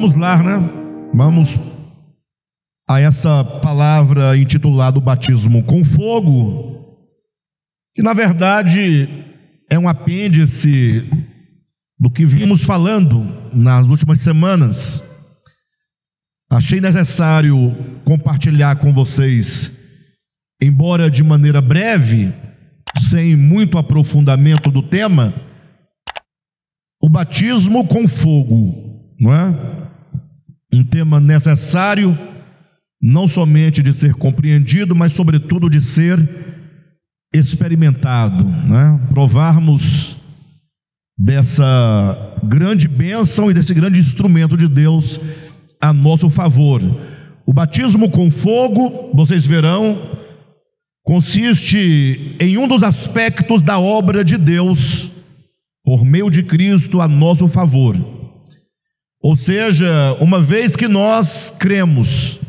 Vamos lá, né? Vamos a essa palavra intitulada batismo com fogo, que na verdade é um apêndice do que vimos falando nas últimas semanas. Achei necessário compartilhar com vocês, embora de maneira breve, sem muito aprofundamento do tema, o batismo com fogo, não é? Um tema necessário, não somente de ser compreendido, mas sobretudo de ser experimentado, né? Provarmos dessa grande bênção e desse grande instrumento de Deus a nosso favor. O batismo com fogo, vocês verão, consiste em um dos aspectos da obra de Deus por meio de Cristo a nosso favor. Ou seja, uma vez que nós cremos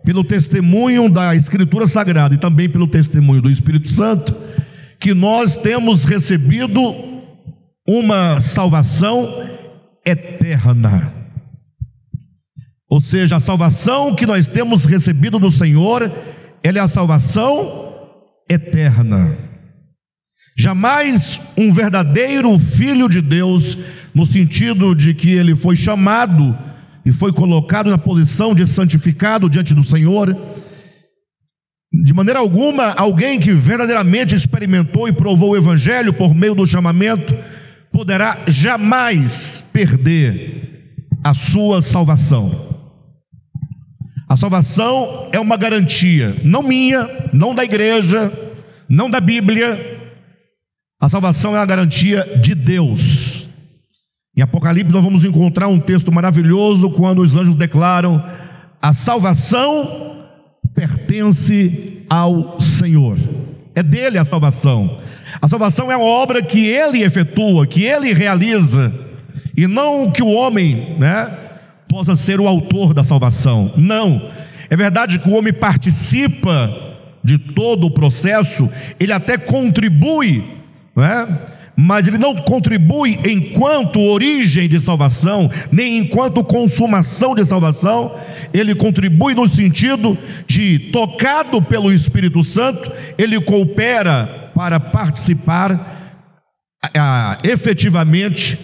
pelo testemunho da Escritura Sagrada e também pelo testemunho do Espírito Santo, que nós temos recebido uma salvação eterna. Ou seja, a salvação que nós temos recebido do Senhor, ela é a salvação eterna. Jamais um verdadeiro filho de Deus, no sentido de que ele foi chamado e foi colocado na posição de santificado diante do Senhor, de maneira alguma, alguém que verdadeiramente experimentou e provou o Evangelho por meio do chamamento, poderá jamais perder a sua salvação. A salvação é uma garantia, não minha, não da igreja, não da Bíblia. A salvação é a garantia de Deus. Em Apocalipse nós vamos encontrar um texto maravilhoso quando os anjos declaram: a salvação pertence ao Senhor. É dele a salvação. A salvação é uma obra que ele efetua, que ele realiza, e não que o homem, possa ser o autor da salvação. Não, é verdade que o homem participa de todo o processo, ele até contribui, mas ele não contribui enquanto origem de salvação, nem enquanto consumação de salvação. Ele contribui no sentido de, tocado pelo Espírito Santo, ele coopera para participar efetivamente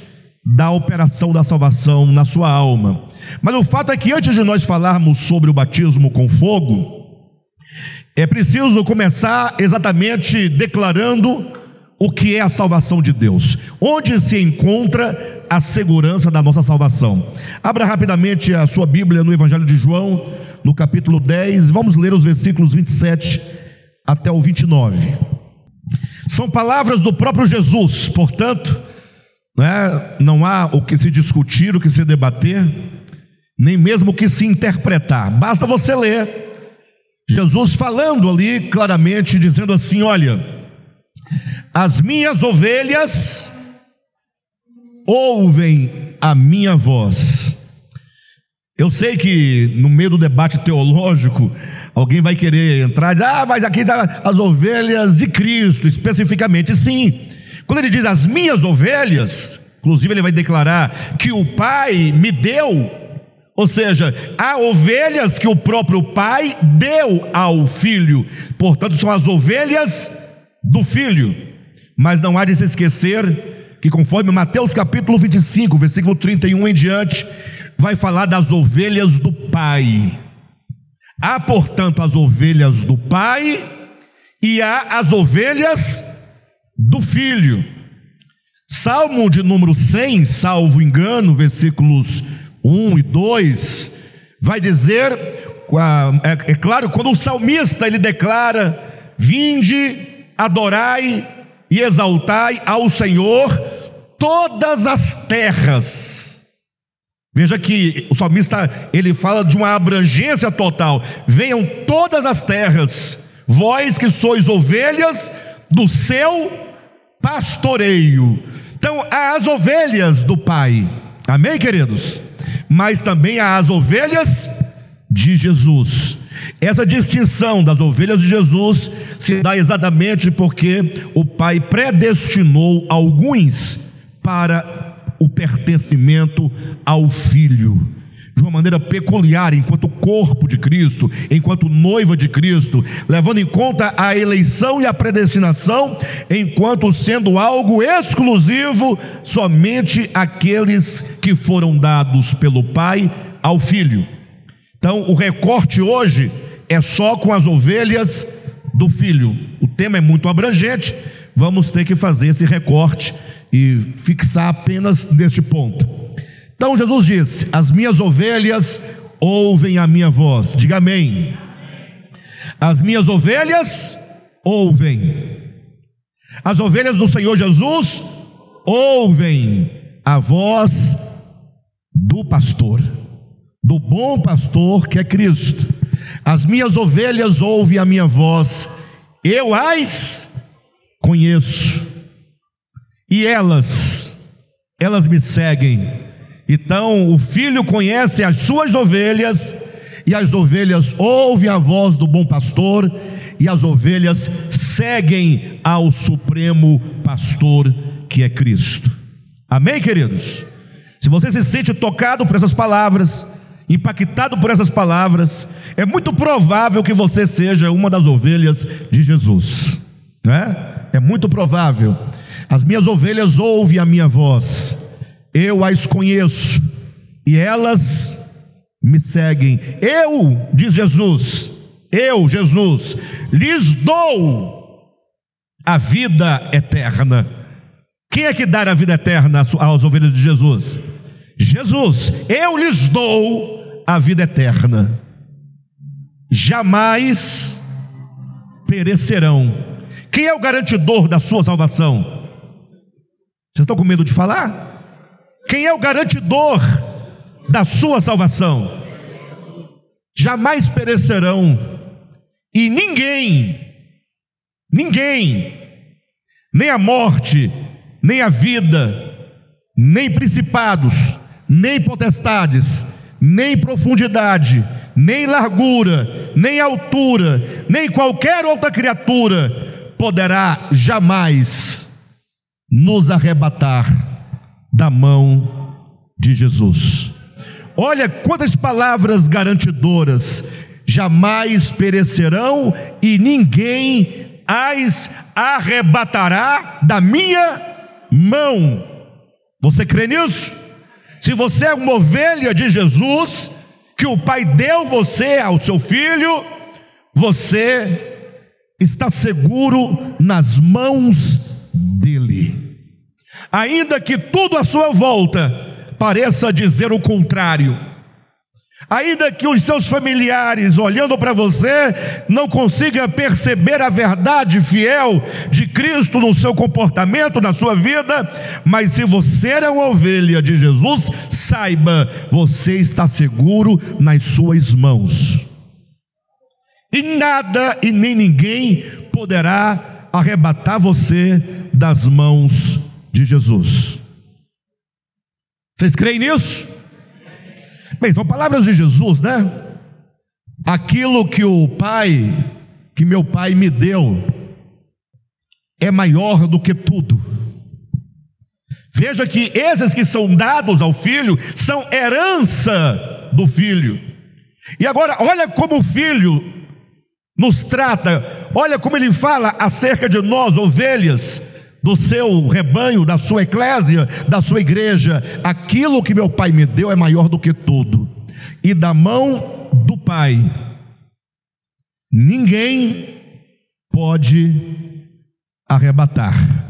da operação da salvação na sua alma. Mas o fato é que antes de nós falarmos sobre o batismo com fogo, é preciso começar exatamente declarando o que é a salvação de Deus, onde se encontra a segurança da nossa salvação. Abra rapidamente a sua Bíblia no Evangelho de João, no capítulo 10, vamos ler os versículos 27 até o 29. São palavras do próprio Jesus, portanto, não há o que se discutir, o que se debater, nem mesmo o que se interpretar. Basta você ler Jesus falando ali claramente, dizendo assim: olha, as minhas ovelhas ouvem a minha voz. Eu sei que no meio do debate teológico alguém vai querer entrar e dizer: mas aqui está as ovelhas de Cristo, especificamente. Sim, quando ele diz as minhas ovelhas, inclusive ele vai declarar que o Pai me deu, ou seja, há ovelhas que o próprio Pai deu ao Filho, portanto são as ovelhas do Filho. Mas não há de se esquecer que, conforme Mateus capítulo 25, versículo 31 em diante, vai falar das ovelhas do Pai. Há, portanto, as ovelhas do Pai e há as ovelhas do Filho. Salmo de número 100, salvo engano, versículos 1 e 2, vai dizer, é claro, quando o salmista ele declara: vinde, adorai e exaltai ao Senhor todas as terras. Veja que o salmista ele fala de uma abrangência total: venham todas as terras, vós que sois ovelhas do seu pastoreio. Então há as ovelhas do Pai, amém, queridos? Mas também há as ovelhas de Jesus. Essa distinção das ovelhas de Jesus se dá exatamente porque o Pai predestinou alguns para o pertencimento ao Filho, de uma maneira peculiar, enquanto corpo de Cristo, enquanto noiva de Cristo, levando em conta a eleição e a predestinação, enquanto sendo algo exclusivo somente àqueles que foram dados pelo Pai ao Filho. Então, o recorte hoje é só com as ovelhas do Filho. O tema é muito abrangente, vamos ter que fazer esse recorte e fixar apenas neste ponto. Então Jesus disse: as minhas ovelhas ouvem a minha voz. Diga amém. As minhas ovelhas ouvem. As ovelhas do Senhor Jesus ouvem a voz do pastor, do bom pastor que é Cristo. As minhas ovelhas ouvem a minha voz, eu as conheço, e elas me seguem. Então o Filho conhece as suas ovelhas, e as ovelhas ouvem a voz do bom pastor, e as ovelhas seguem ao supremo pastor que é Cristo. Amém, queridos? Se você se sente tocado por essas palavras, impactado por essas palavras, é muito provável que você seja uma das ovelhas de Jesus, né? É muito provável. As minhas ovelhas ouvem a minha voz, eu as conheço, e elas me seguem. Eu, diz Jesus, eu, Jesus, lhes dou a vida eterna. Quem é que dá a vida eterna às ovelhas de Jesus? Jesus. Eu lhes dou a vida eterna, jamais perecerão. Quem é o garantidor da sua salvação? Vocês estão com medo de falar? Quem é o garantidor da sua salvação? Jamais perecerão, e ninguém, nem a morte, nem a vida, nem principados, nem potestades, nem profundidade, nem largura, nem altura, nem qualquer outra criatura poderá jamais nos arrebatar da mão de Jesus. Olha quantas palavras garantidoras: jamais perecerão e ninguém as arrebatará da minha mão. Você crê nisso? Se você é uma ovelha de Jesus, que o Pai deu você ao seu Filho, você está seguro nas mãos dele. Ainda que tudo à sua volta pareça dizer o contrário, ainda que os seus familiares, olhando para você, não consigam perceber a verdade fiel de Cristo no seu comportamento, na sua vida, mas se você é uma ovelha de Jesus, saiba, você está seguro nas suas mãos, e nada e nem ninguém poderá arrebatar você das mãos de Jesus. Vocês creem nisso? Bem, são palavras de Jesus, né? Aquilo que meu Pai me deu é maior do que tudo. Veja que esses que são dados ao Filho são herança do Filho. E agora, olha como o Filho nos trata, olha como ele fala acerca de nós, ovelhas do seu rebanho, da sua eclésia, da sua igreja. Aquilo que meu Pai me deu é maior do que tudo, e da mão do Pai ninguém pode arrebatar.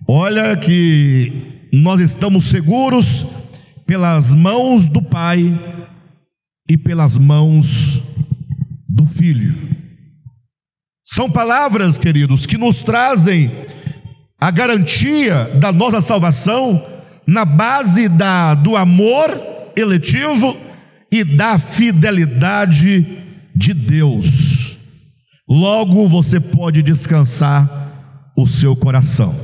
Olha que nós estamos seguros pelas mãos do Pai e pelas mãos do Filho. São palavras, queridos, que nos trazem a garantia da nossa salvação na base do amor eletivo e da fidelidade de Deus. Logo você pode descansar o seu coração.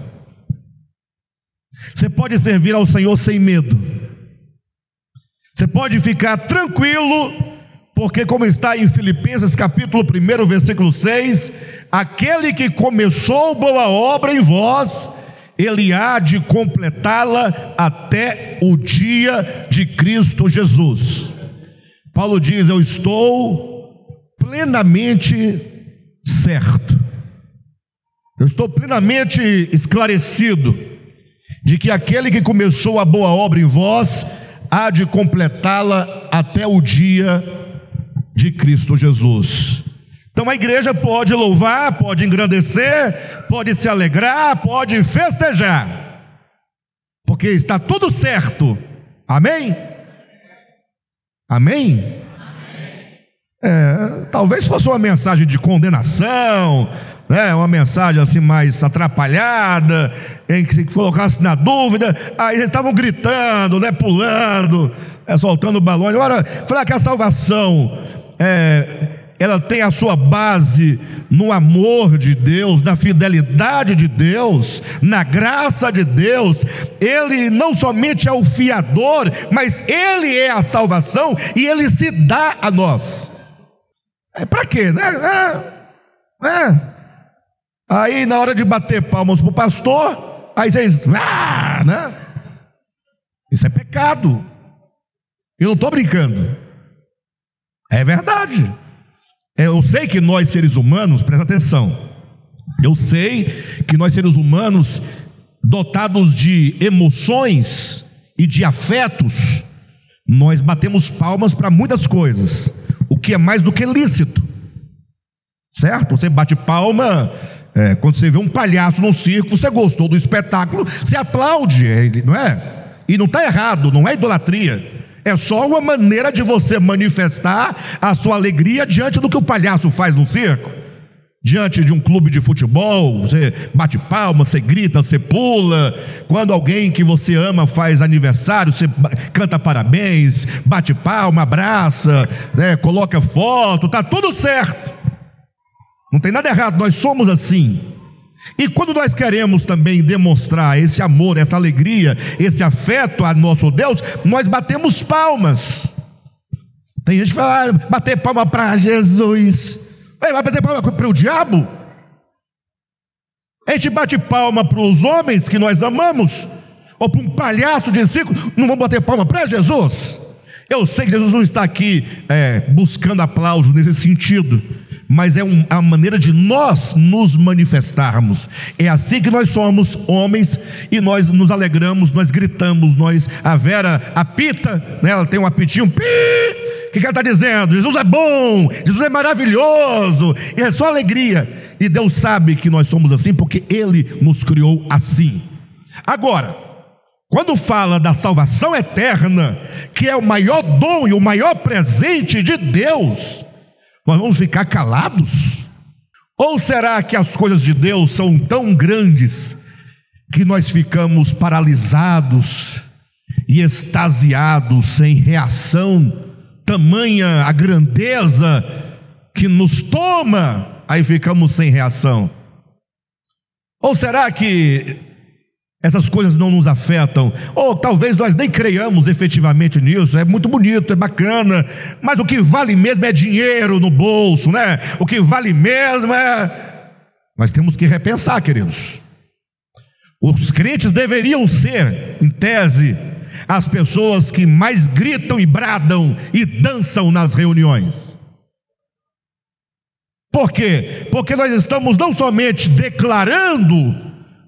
Você pode servir ao Senhor sem medo. Você pode ficar tranquilo, porque como está em Filipenses capítulo 1, versículo 6, aquele que começou boa obra em vós, Ele há de completá-la até o dia de Cristo Jesus. Paulo diz: eu estou plenamente certo, eu estou plenamente esclarecido de que aquele que começou a boa obra em vós há de completá-la até o dia de Cristo Jesus. Então a igreja pode louvar, pode engrandecer, pode se alegrar, pode festejar, porque está tudo certo. Amém? Amém? Talvez fosse uma mensagem de condenação, né? Uma mensagem assim mais atrapalhada, em que se colocasse na dúvida, aí eles estavam gritando, né? Pulando, soltando balões. Agora, falar que a salvação ela tem a sua base no amor de Deus, na fidelidade de Deus, na graça de Deus. Ele não somente é o fiador, mas Ele é a salvação e Ele se dá a nós. Para quê, né? Aí na hora de bater palmas para o pastor, aí vocês, né? Isso é pecado. Eu não estou brincando, é verdade. Eu sei que nós seres humanos, presta atenção, eu sei que nós seres humanos, dotados de emoções e de afetos, nós batemos palmas para muitas coisas, o que é mais do que lícito, certo? Você bate palma quando você vê um palhaço no circo, você gostou do espetáculo, você aplaude, não é? E não está errado, não é idolatria. É só uma maneira de você manifestar a sua alegria diante do que o palhaço faz no circo. Diante de um clube de futebol, você bate palma, você grita, você pula. Quando alguém que você ama faz aniversário, você canta parabéns, bate palma, abraça, né, coloca foto, está tudo certo. Não tem nada errado, nós somos assim. E quando nós queremos também demonstrar esse amor, essa alegria, esse afeto a nosso Deus, nós batemos palmas. Tem gente que fala, bater palma para Jesus. Vai bater palma para o diabo? A gente bate palma para os homens que nós amamos, ou para um palhaço de circo, não vamos bater palma para Jesus? Eu sei que Jesus não está aqui buscando aplausos nesse sentido, mas é uma maneira de nós nos manifestarmos. É assim que nós somos homens, e nós nos alegramos, nós gritamos, a Vera apita, né? Ela tem um apitinho, pi. O que ela está dizendo? Jesus é bom, Jesus é maravilhoso, e é só alegria. E Deus sabe que nós somos assim, porque Ele nos criou assim. Agora, quando fala da salvação eterna, que é o maior dom e o maior presente de Deus, nós vamos ficar calados? Ou será que as coisas de Deus são tão grandes que nós ficamos paralisados e extasiados, sem reação, tamanha a grandeza que nos toma, aí ficamos sem reação? Ou será que essas coisas não nos afetam? Ou talvez nós nem creiamos efetivamente nisso. É muito bonito, é bacana, mas o que vale mesmo é dinheiro no bolso, né? O que vale mesmo Nós temos que repensar, queridos. Os crentes deveriam ser, em tese, as pessoas que mais gritam e bradam e dançam nas reuniões. Por quê? Porque nós estamos não somente declarando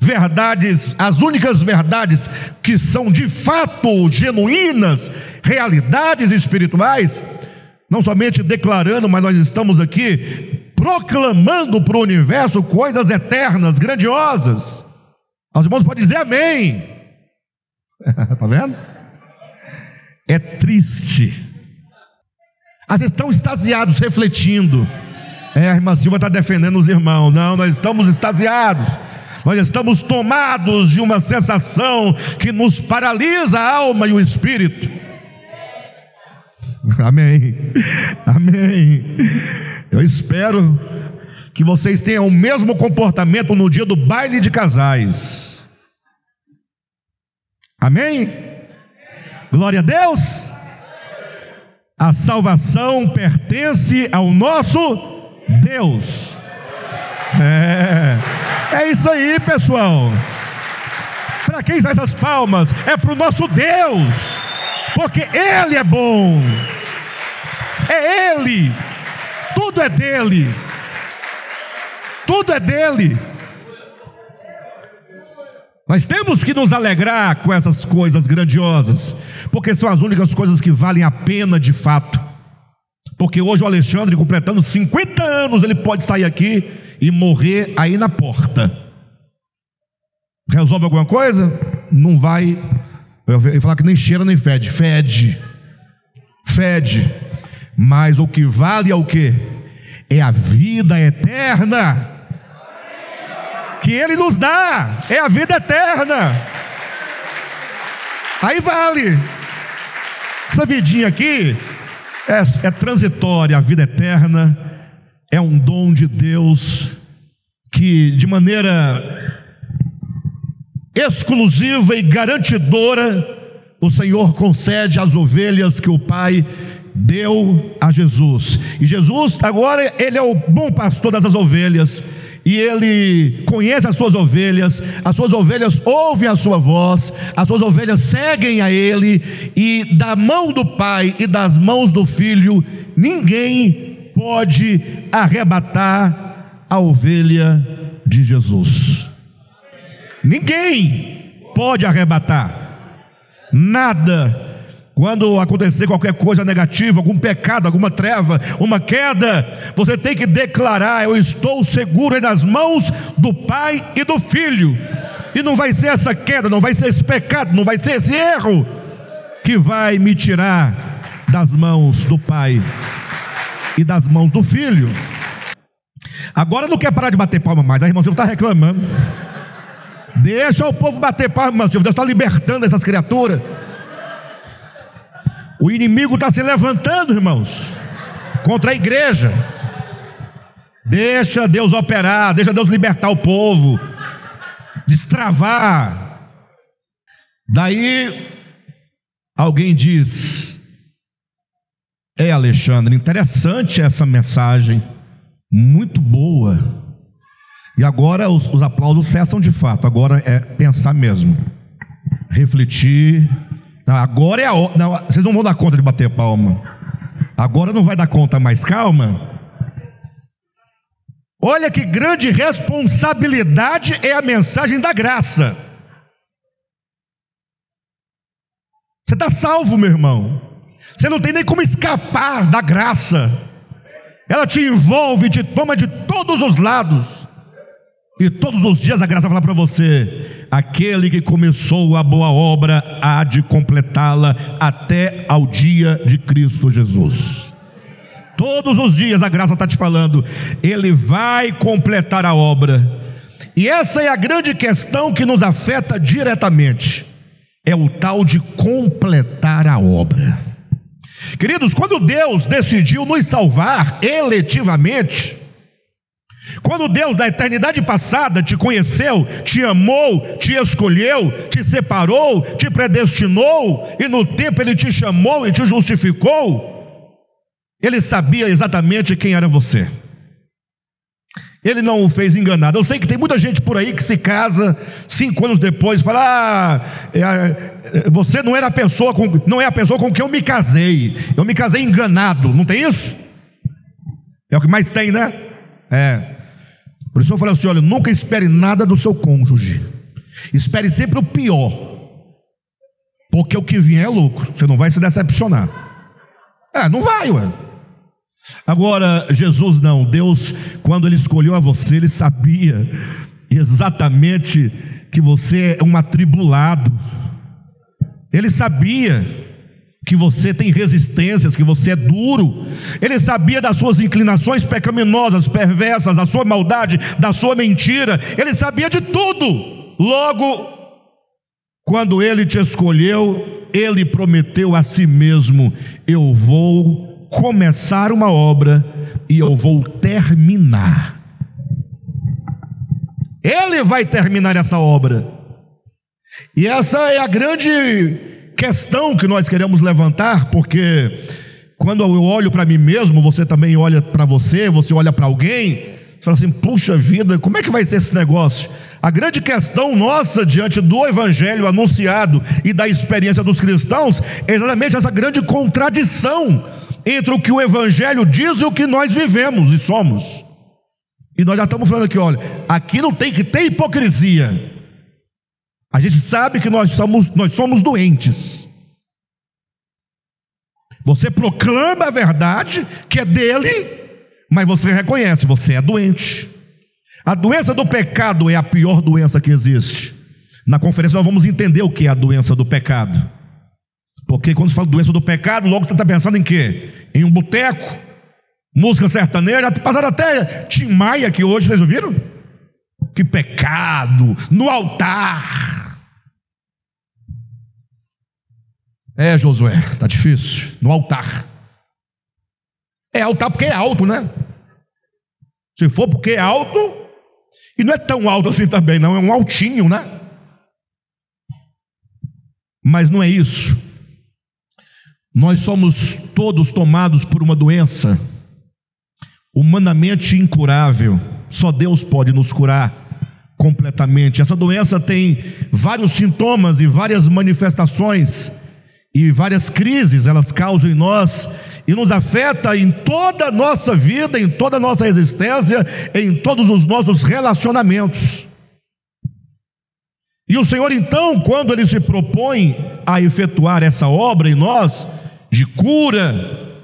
verdades, as únicas verdades que são de fato genuínas, realidades espirituais, não somente declarando, mas nós estamos aqui proclamando para o universo coisas eternas, grandiosas. Os irmãos podem dizer amém. Está vendo? É triste. Às vezes estão extasiados, refletindo. A irmã Silva está defendendo os irmãos. Não, nós estamos extasiados. Nós estamos tomados de uma sensação que nos paralisa a alma e o espírito. Amém. Amém. Eu espero que vocês tenham o mesmo comportamento no dia do baile de casais. Amém? Glória a Deus. A salvação pertence ao nosso Deus. É isso aí, pessoal. Para quem são essas palmas? É para o nosso Deus, porque Ele é bom, é Ele, tudo é dele, tudo é dele. Nós temos que nos alegrar com essas coisas grandiosas, porque são as únicas coisas que valem a pena de fato. Porque hoje o Alexandre, completando 50 anos, ele pode sair aqui e morrer aí na porta. Resolve alguma coisa? Não vai. Eu ia falar que nem cheira nem fede. Fede. Mas o que vale é o quê? É a vida eterna que Ele nos dá. É a vida eterna. Aí vale. Essa vidinha aqui é transitória. A vida eterna é um dom de Deus que de maneira exclusiva e garantidora o Senhor concede às ovelhas que o Pai deu a Jesus. E Jesus agora, Ele é o bom pastor dessas ovelhas, e Ele conhece as suas ovelhas ouvem a sua voz, as suas ovelhas seguem a Ele, e da mão do Pai e das mãos do Filho ninguém pode arrebatar a ovelha de Jesus. Ninguém pode arrebatar nada. Quando acontecer qualquer coisa negativa, algum pecado, alguma treva, uma queda, você tem que declarar: eu estou seguro nas mãos do Pai e do Filho. E não vai ser essa queda, não vai ser esse pecado, não vai ser esse erro que vai me tirar das mãos do Pai e das mãos do Filho. Agora não quer parar de bater palma mais. A irmã Silvia está reclamando. Deixa o povo bater palma, irmã Silvia. Deus está libertando essas criaturas. O inimigo está se levantando, irmãos, contra a igreja. Deixa Deus operar, deixa Deus libertar o povo, destravar. Daí alguém diz: Alexandre, interessante essa mensagem, muito boa. E agora os aplausos cessam de fato. Agora é pensar mesmo, refletir. Agora é a hora. Não, vocês não vão dar conta de bater palma. Agora não vai dar conta mais. Calma. Olha que grande responsabilidade é a mensagem da graça. Você está salvo, meu irmão. Você não tem nem como escapar da graça. Ela te envolve, te toma de todos os lados. E todos os dias a graça vai falar para você: aquele que começou a boa obra há de completá-la até ao dia de Cristo Jesus. Todos os dias a graça está te falando: Ele vai completar a obra. E essa é a grande questão que nos afeta diretamente. É o tal de completar a obra. Queridos, quando Deus decidiu nos salvar eletivamente, quando Deus da eternidade passada te conheceu, te amou, te escolheu, te separou, te predestinou, e no tempo Ele te chamou e te justificou, Ele sabia exatamente quem era você. Ele não o fez enganado. Eu sei que tem muita gente por aí que se casa 5 anos depois e fala: você não é a pessoa com quem eu me casei. Eu me casei enganado. Não tem isso? É o que mais tem, né? Por isso eu falo assim: olha, nunca espere nada do seu cônjuge. Espere sempre o pior, porque o que vier é lucro. Você não vai se decepcionar. Não vai, ué. Agora, Jesus não. Deus, quando Ele escolheu a você, Ele sabia exatamente que você é um atribulado. Ele sabia que você tem resistências, que você é duro. Ele sabia das suas inclinações pecaminosas, perversas, da sua maldade, da sua mentira. Ele sabia de tudo. Logo, quando Ele te escolheu, Ele prometeu a si mesmo: eu vou começar uma obra e eu vou terminar. Ele vai terminar essa obra. E essa é a grande questão que nós queremos levantar, porque quando eu olho para mim mesmo, você também olha para você olha para alguém, Você fala assim: puxa vida, como é que vai ser esse negócio? A grande questão nossa diante do evangelho anunciado e da experiência dos cristãos é exatamente essa grande contradição entre o que o evangelho diz e o que nós vivemos e somos. E nós já estamos falando aqui, olha, aqui não tem que ter hipocrisia. A gente sabe que nós somos doentes. Você proclama a verdade que é dele, mas você reconhece, você é doente. A doença do pecado é a pior doença que existe. Na conferência nós vamos entender o que é a doença do pecado. Porque quando se fala doença do pecado, logo você está pensando em quê? Em um boteco, música sertaneja, passaram até Tim Maia aqui hoje, vocês ouviram? Que pecado, no altar. É, Josué, está difícil, no altar. É altar porque é alto, né? Se for porque é alto, e não é tão alto assim também, não, é um altinho, né? Mas não é isso. Nós somos todos tomados por uma doença humanamente incurável. Só Deus pode nos curar completamente. Essa doença tem vários sintomas e várias manifestações e várias crises elas causam em nós e nos afeta em toda a nossa vida, em toda a nossa existência, em todos os nossos relacionamentos. E o Senhor então, quando Ele se propõe a efetuar essa obra em nós, de cura,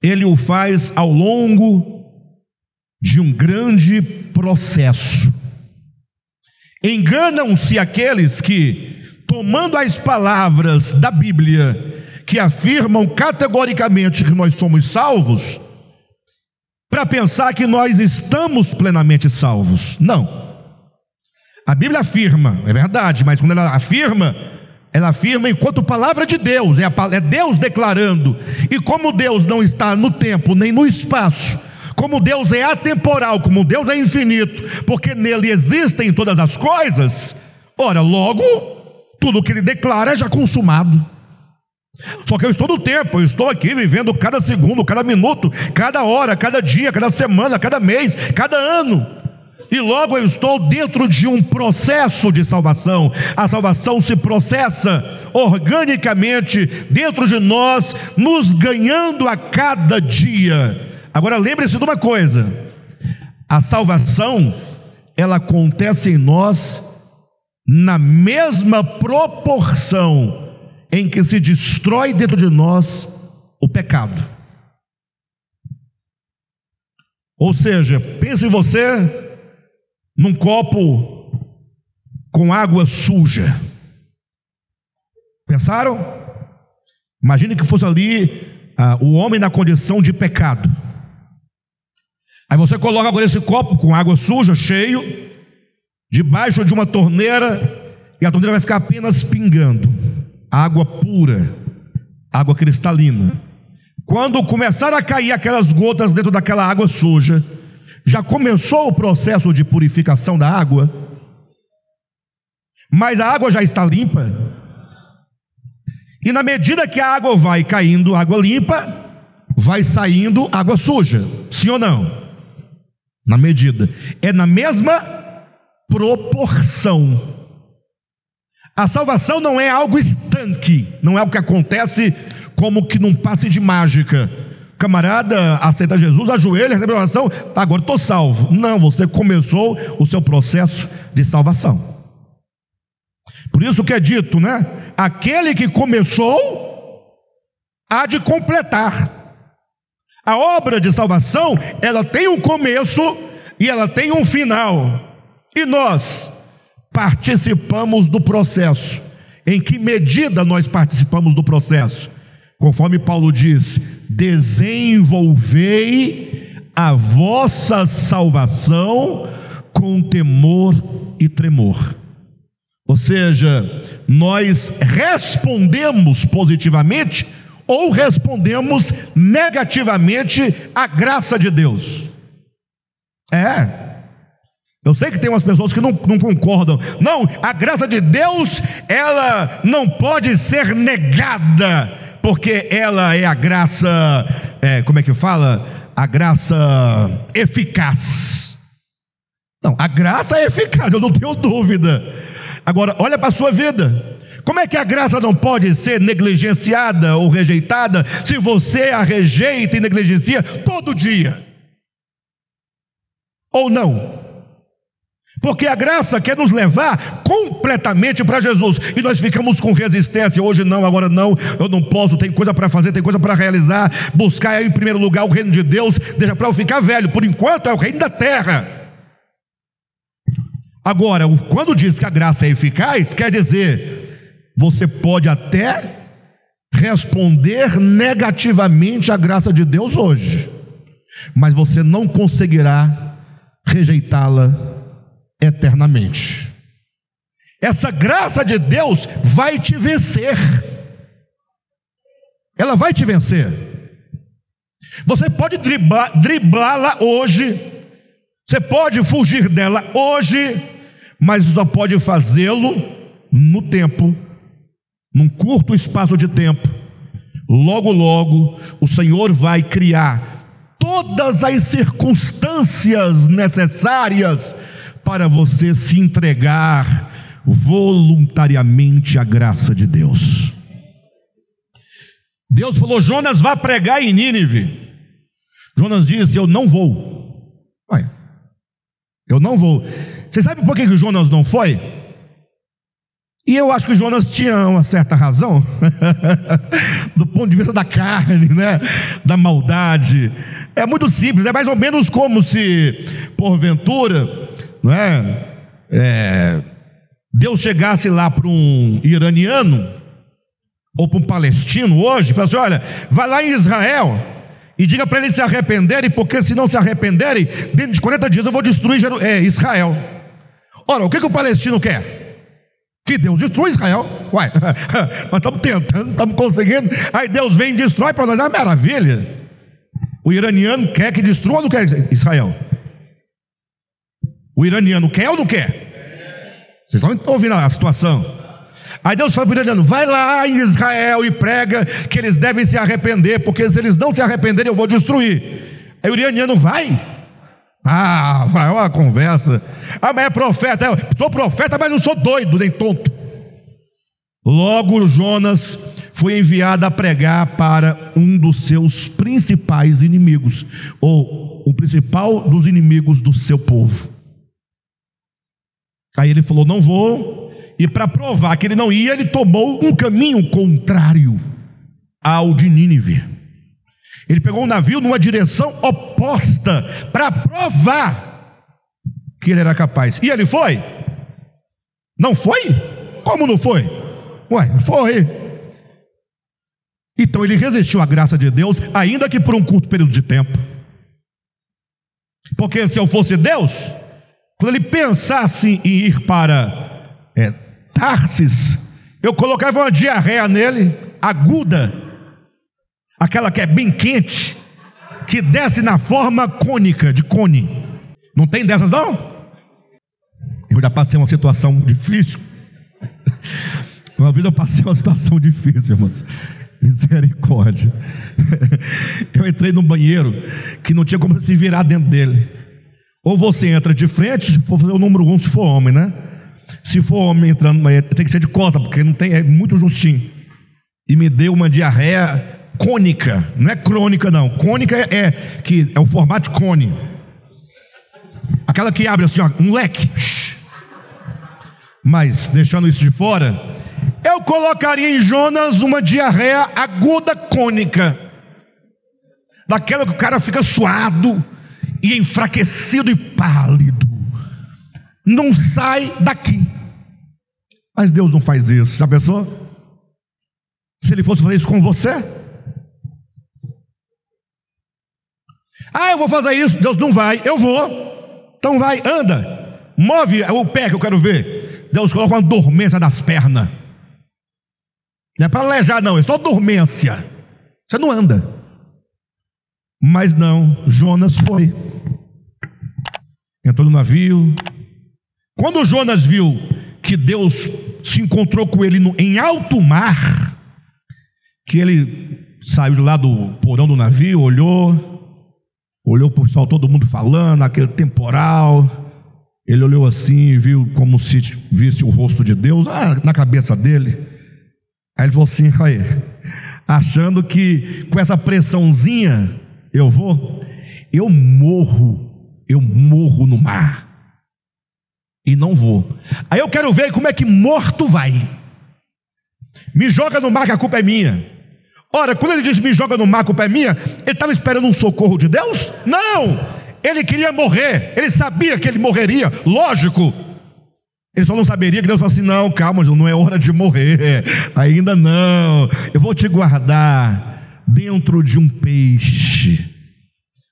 Ele o faz ao longo de um grande processo. Enganam-se aqueles que, tomando as palavras da Bíblia, que afirmam categoricamente que nós somos salvos, para pensar que nós estamos plenamente salvos. Não. A Bíblia afirma, é verdade, mas quando ela afirma enquanto palavra de Deus, é Deus declarando. E como Deus não está no tempo nem no espaço, como Deus é atemporal, como Deus é infinito, porque nele existem todas as coisas, ora, logo, tudo o que Ele declara é já consumado. Só que eu estou no tempo, eu estou aqui vivendo cada segundo, cada minuto, cada hora, cada dia, cada semana, cada mês, cada ano. E logo eu estou dentro de um processo de salvação. A salvação se processa organicamente dentro de nós, nos ganhando a cada dia. Agora lembre-se de uma coisa: a salvação, ela acontece em nós na mesma proporção em que se destrói dentro de nós o pecado. Ou seja, pense você num copo com água suja. Pensaram? Imagine que fosse ali o homem na condição de pecado. Aí você coloca agora esse copo com água suja, cheio, debaixo de uma torneira, e a torneira vai ficar apenas pingando água pura, água cristalina. Quando começar a cair aquelas gotas dentro daquela água suja, já começou o processo de purificação da água, mas a água já está limpa. E na medida que a água vai caindo, água limpa, vai saindo água suja, sim ou não? Na medida, é na mesma proporção. A salvação não é algo estanque, não é algo que acontece como que num passe de mágica. O camarada aceita Jesus, ajoelha, recebe a oração, agora estou salvo. Não, você começou o seu processo de salvação. Por isso que é dito, né? Aquele que começou, há de completar. A obra de salvação, ela tem um começo e ela tem um final. E nós participamos do processo. Em que medida nós participamos do processo? Conforme Paulo diz: desenvolvei a vossa salvação com temor e tremor. Ou seja, nós respondemos positivamente ou respondemos negativamente à graça de Deus. Eu sei que tem umas pessoas que não concordam. Não, a graça de Deus, ela não pode ser negada, porque ela é a graça, como é que fala? A graça eficaz. Não, a graça é eficaz, eu não tenho dúvida. Agora, olha para a sua vida. Como é que a graça não pode ser negligenciada ou rejeitada se você a rejeita e negligencia todo dia? Ou não? Porque a graça quer nos levar completamente para Jesus, e nós ficamos com resistência. Hoje não, agora não, eu não posso, tem coisa para fazer, tem coisa para realizar. Buscar em primeiro lugar o reino de Deus, deixa para eu ficar velho. Por enquanto é o reino da terra. Agora, quando diz que a graça é eficaz, quer dizer, você pode até responder negativamente à graça de Deus hoje, mas você não conseguirá rejeitá-la eternamente. Essa graça de Deus vai te vencer. Ela vai te vencer. Você pode driblá-la hoje, você pode fugir dela hoje, mas só pode fazê-lo no tempo, num curto espaço de tempo. Logo, logo, o Senhor vai criar todas as circunstâncias necessárias para você se entregar voluntariamente à graça de Deus. Deus falou: Jonas, vá pregar em Nínive. Jonas disse: eu não vou. Eu não vou. Você sabe por que Jonas não foi? E eu acho que Jonas tinha uma certa razão, do ponto de vista da carne, né? Da maldade. É muito simples, é mais ou menos como se, porventura, não é? Deus chegasse lá para um iraniano, ou para um palestino hoje, e falasse: olha, vai lá em Israel e diga para eles se arrependerem, porque se não se arrependerem, dentro de 40 dias eu vou destruir Israel. Ora, o que o palestino quer? Que Deus destrua Israel. Uai, nós estamos tentando, estamos conseguindo. Aí Deus vem e destrói para nós, é uma maravilha. O iraniano quer que destrua ou não quer Israel? O iraniano quer ou não quer? Vocês estão ouvindo a situação? Aí Deus fala para o iraniano: vai lá em Israel e prega que eles devem se arrepender, porque se eles não se arrependerem eu vou destruir. Aí o iraniano vai. Vai uma conversa. Mas é profeta. Sou profeta, mas não sou doido nem tonto. Logo Jonas foi enviado a pregar para um dos seus principais inimigos, ou o principal dos inimigos do seu povo. Aí ele falou: não vou. E para provar que ele não ia, ele tomou um caminho contrário ao de Nínive. Ele pegou um navio numa direção oposta para provar que ele era capaz. E ele foi? Não foi? Como não foi? Foi. Então ele resistiu à graça de Deus, ainda que por um curto período de tempo. Porque se eu fosse Deus, quando ele pensasse em ir para Tarsis, eu colocava uma diarreia nele, aguda, aquela que é bem quente, que desce na forma cônica, de cone. Não tem dessas não? Eu já passei uma situação difícil. Uma vida eu passei uma situação difícil, irmãos. Misericórdia. Eu entrei num banheiro que não tinha como se virar dentro dele. Ou você entra de frente, se for fazer o número 1, se for homem, né? Se for homem entrando, tem que ser de costa, porque não tem, é muito justinho. E me deu uma diarreia cônica, não é crônica não. Cônica é o formato de cone. Aquela que abre assim, ó, um leque. Mas, deixando isso de fora, eu colocaria em Jonas uma diarreia aguda cônica, daquela que o cara fica suado e enfraquecido e pálido, não sai daqui. Mas Deus não faz isso, já pensou? Se Ele fosse fazer isso com você? Eu vou fazer isso. Deus não vai. Eu vou. Então vai, anda, move o pé que eu quero ver. Deus coloca uma dormência nas pernas. Não é para alejar não, é só dormência. Você não anda. Mas não, Jonas foi. Entrou no navio. Quando Jonas viu que Deus se encontrou com ele em alto mar, que ele saiu de lá do porão do navio, olhou para o pessoal, todo mundo falando, aquele temporal, Ele olhou assim e viu como se visse o rosto de Deus na cabeça dele. Aí ele falou assim: olha, achando que com essa pressãozinha eu morro no mar e não vou. Aí eu quero ver como é que morto vai. Me joga no mar que a culpa é minha. Ora, quando ele disse me joga no mar, a culpa é minha, ele estava esperando um socorro de Deus? Não, ele queria morrer, ele sabia que ele morreria, lógico. Ele só não saberia que Deus falou assim: não, calma, não é hora de morrer, ainda não, eu vou te guardar dentro de um peixe.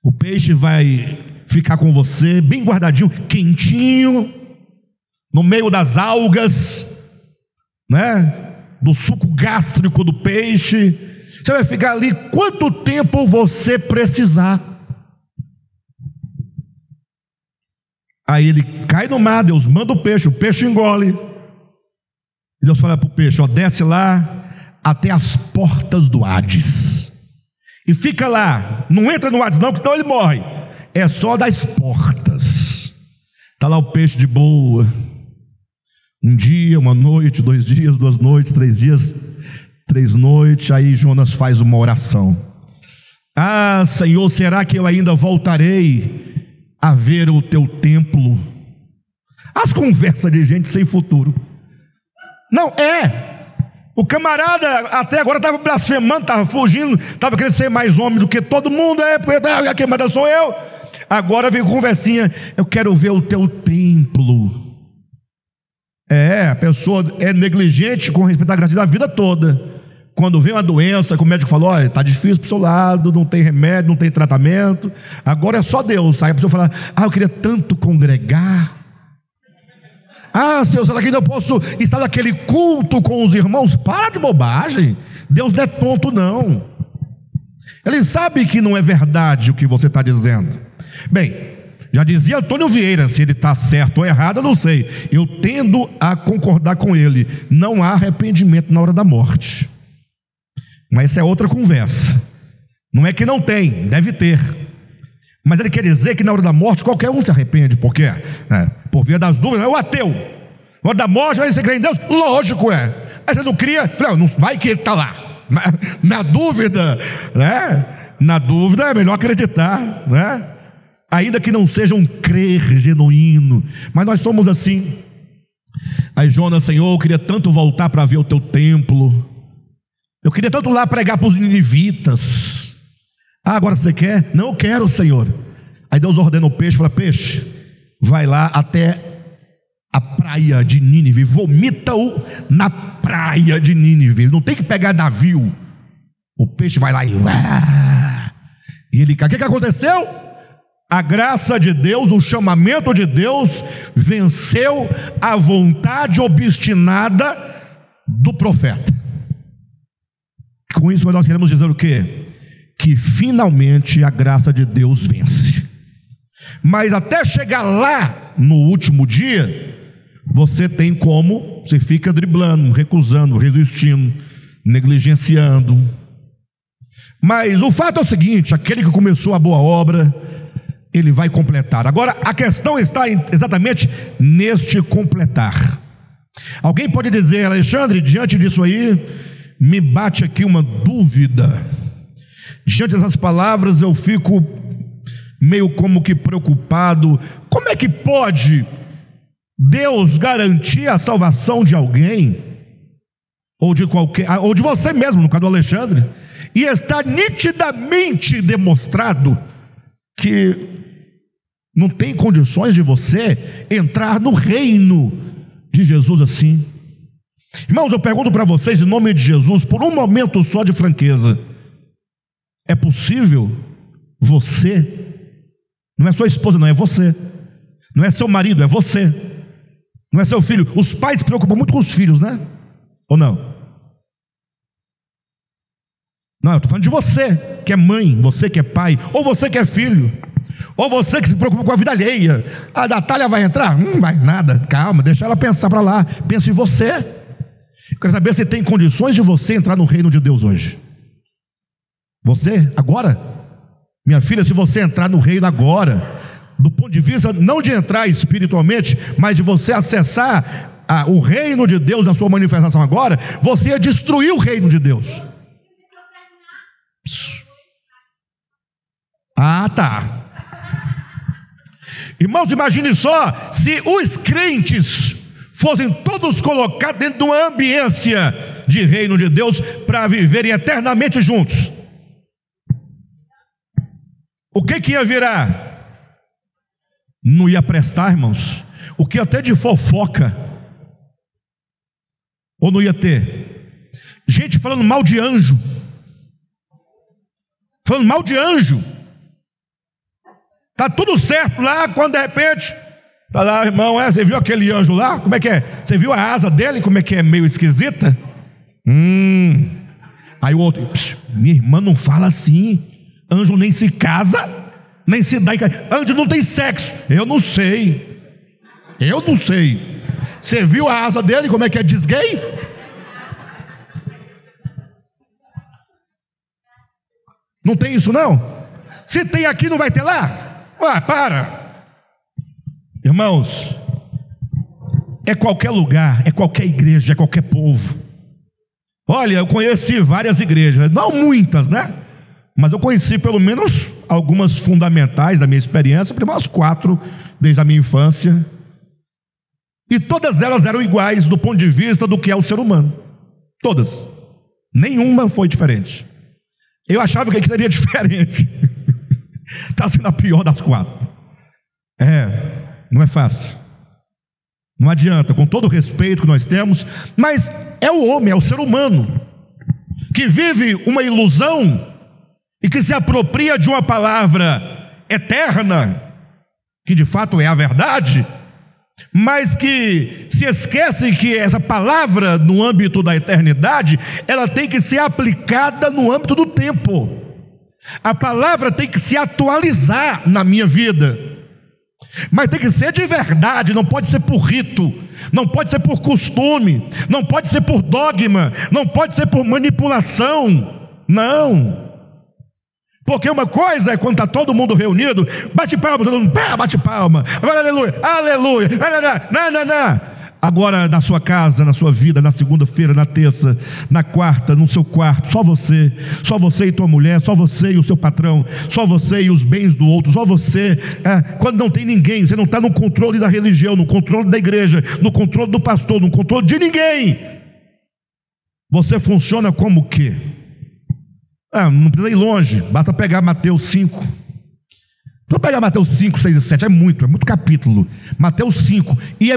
O peixe vai ficar com você bem guardadinho, quentinho, no meio das algas, né? Do suco gástrico do peixe. Você vai ficar ali quanto tempo você precisar. Aí ele cai no mar, Deus manda o peixe engole. E Deus fala para o peixe: ó, desce lá até as portas do Hades e fica lá, não entra no Hades não, porque senão ele morre. É só das portas. Está lá o peixe de boa. Um dia, uma noite, 2 dias, 2 noites, 3 dias, 3 noites. Aí Jonas faz uma oração: ah, Senhor, será que eu ainda voltarei a ver o teu templo? As conversas de gente sem futuro. Não, o camarada até agora estava blasfemando, estava fugindo, estava querendo ser mais homem do que todo mundo. Quem manda sou eu. Agora vem conversinha: eu quero ver o teu templo. A pessoa é negligente com respeito à gratidão a vida toda. Quando vem uma doença, que o médico falou: olha, está difícil para o seu lado, não tem remédio, não tem tratamento, agora é só Deus. Aí a pessoa fala: eu queria tanto congregar. Senhor, será que ainda eu posso estar naquele culto com os irmãos? Para de bobagem, Deus não é tonto não. Ele sabe que não é verdade o que você está dizendo. Bem, já dizia Antônio Vieira, se ele está certo ou errado eu não sei, eu tendo a concordar com ele: não há arrependimento na hora da morte. Mas essa é outra conversa. Não é que não tem, deve ter. Mas ele quer dizer que na hora da morte qualquer um se arrepende. Por quê? Por via das dúvidas, é o ateu. Na hora da morte, vai você crer em Deus? Lógico Aí você não cria, não vai que ele está lá. Na dúvida, né? Na dúvida é melhor acreditar, né? Ainda que não seja um crer genuíno. Mas nós somos assim. Aí Jonas: Senhor, eu queria tanto voltar para ver o teu templo. Eu queria tanto lá pregar para os ninivitas. Agora você quer? Não, eu quero, Senhor. Aí Deus ordena o peixe, fala: peixe, vai lá até a praia de Nínive, vomita-o na praia de Nínive. Ele não tem que pegar navio. O peixe vai lá e ele cai. O que aconteceu? A graça de Deus, o chamamento de Deus venceu a vontade obstinada do profeta. Com isso nós queremos dizer o quê? Que finalmente a graça de Deus vence. Mas até chegar lá no último dia, você tem como, você fica driblando, recusando, resistindo, negligenciando. Mas o fato é o seguinte: aquele que começou a boa obra, ele vai completar. Agora a questão está exatamente neste completar. Alguém pode dizer: Alexandre, diante disso aí, me bate aqui uma dúvida. Diante dessas palavras eu fico meio como que preocupado. Como é que pode Deus garantir a salvação de alguém, ou de qualquer, ou de você mesmo, no caso do Alexandre, e está nitidamente demonstrado que não tem condições de você entrar no reino de Jesus assim? Irmãos, eu pergunto para vocês, em nome de Jesus, por um momento só de franqueza: é possível você, não é sua esposa, não, é você, não é seu marido, é você, não é seu filho. Os pais se preocupam muito com os filhos, né? Ou não? Não, eu estou falando de você que é mãe, você que é pai, ou você que é filho, ou você que se preocupa com a vida alheia. A Natália vai entrar? Não vai nada, calma, deixa ela pensar para lá. Pensa em você. Eu quero saber se tem condições de você entrar no reino de Deus hoje. Você, agora? Minha filha, se você entrar no reino agora, do ponto de vista não de entrar espiritualmente, mas de você acessar o reino de Deus na sua manifestação agora, você ia destruir o reino de Deus. Ah, tá. Irmãos, imagine só se os crentes fossem todos colocados dentro de uma ambiência de reino de Deus para viverem eternamente juntos. O que ia virar? Não ia prestar, irmãos. O que até de fofoca? Ou não ia ter? Gente falando mal de anjo. Falando mal de anjo. Tá tudo certo lá, quando de repente tá lá, irmão, você viu aquele anjo lá? Como é que é? Você viu a asa dele? Como é que é? Meio esquisita? Aí o outro, minha irmã não fala assim. Anjo nem se casa, nem se dá em casa. Anjo não tem sexo. Eu não sei. Você viu a asa dele? Como é que é? Diz gay? Não tem isso não? Se tem aqui, não vai ter lá? Para. Irmãos, é qualquer lugar, é qualquer igreja, é qualquer povo. Olha, eu conheci várias igrejas, não muitas, né? Mas eu conheci pelo menos algumas fundamentais da minha experiência, pelo menos 4 desde a minha infância. E todas elas eram iguais do ponto de vista do que é o ser humano. Todas. Nenhuma foi diferente. Eu achava que seria diferente. Está sendo a pior das 4. Não é fácil. Não adianta, com todo o respeito que nós temos, mas é o homem, é o ser humano, que vive uma ilusão e que se apropria de uma palavra eterna, que de fato é a verdade, mas que se esquece que essa palavra, no âmbito da eternidade, ela tem que ser aplicada no âmbito do tempo. A palavra tem que se atualizar na minha vida, mas tem que ser de verdade, não pode ser por rito, não pode ser por costume, não pode ser por dogma, não pode ser por manipulação, não. Porque uma coisa é quando está todo mundo reunido, bate palma, todo mundo bate palma, aleluia, aleluia, não. Agora na sua casa, na sua vida, na segunda-feira, na terça, na quarta, no seu quarto, só você e tua mulher, só você e o seu patrão, só você e os bens do outro, só você, quando não tem ninguém, você não está no controle da religião, no controle da igreja, no controle do pastor, no controle de ninguém, você funciona como o quê? Não precisa ir longe, basta pegar Mateus 5. Vou pegar Mateus 5, 6 e 7, é muito capítulo. Mateus 5, e é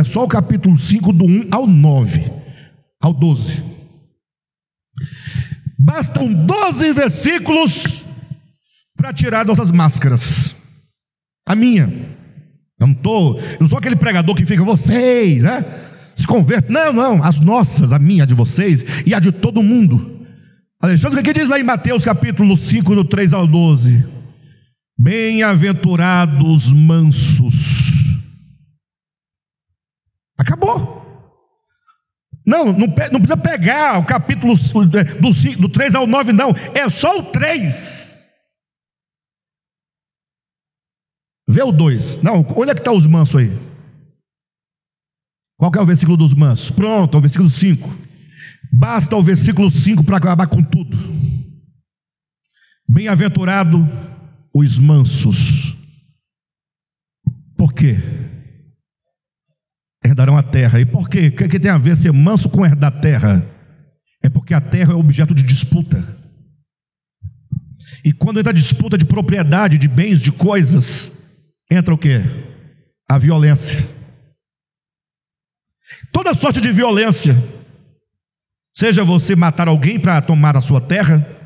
só o capítulo 5, do 1 ao 9, ao 12. Bastam 12 versículos para tirar nossas máscaras. A minha. Eu não sou aquele pregador que fica, vocês, se convertem. Não, as nossas, a minha, a de vocês e a de todo mundo. Alexandre, o que diz lá em Mateus capítulo 5, do 3 ao 12? Bem-aventurados mansos. Acabou. Não precisa pegar o capítulo do 3 ao 9, não. É só o 3. Vê o 2. Não, olha que está os mansos aí. Qual que é o versículo dos mansos? Pronto, é o versículo 5. Basta o versículo 5 para acabar com tudo. Bem-aventurado os mansos. Por quê? Herdarão a terra. E por quê? O que tem a ver ser manso com herdar a terra? É porque a terra é objeto de disputa. E quando entra a disputa de propriedade, de bens, de coisas, entra o quê? A violência. Toda sorte de violência, seja você matar alguém para tomar a sua terra,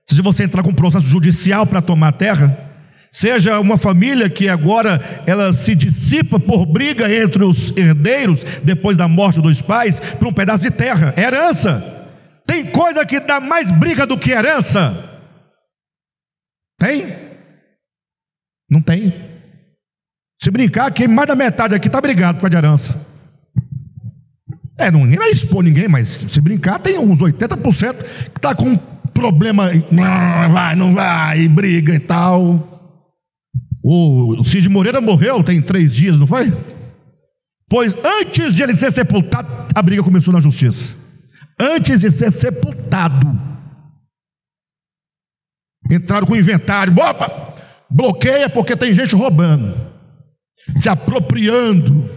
seja você entrar com um processo judicial para tomar a terra, seja uma família que agora ela se dissipa por briga entre os herdeiros depois da morte dos pais por um pedaço de terra, é herança. Tem coisa que dá mais briga do que herança? Tem? Não tem. Se brincar, quem mais da metade aqui está brigado com a de herança. Ninguém vai expor ninguém, mas se brincar tem uns 80% que está com problema, não vai, briga e tal. O Cid Moreira morreu tem 3 dias, não foi? Pois antes de ele ser sepultado, a briga começou na justiça. Antes de ser sepultado, entraram com o inventário. Opa, bloqueia porque tem gente roubando, se apropriando.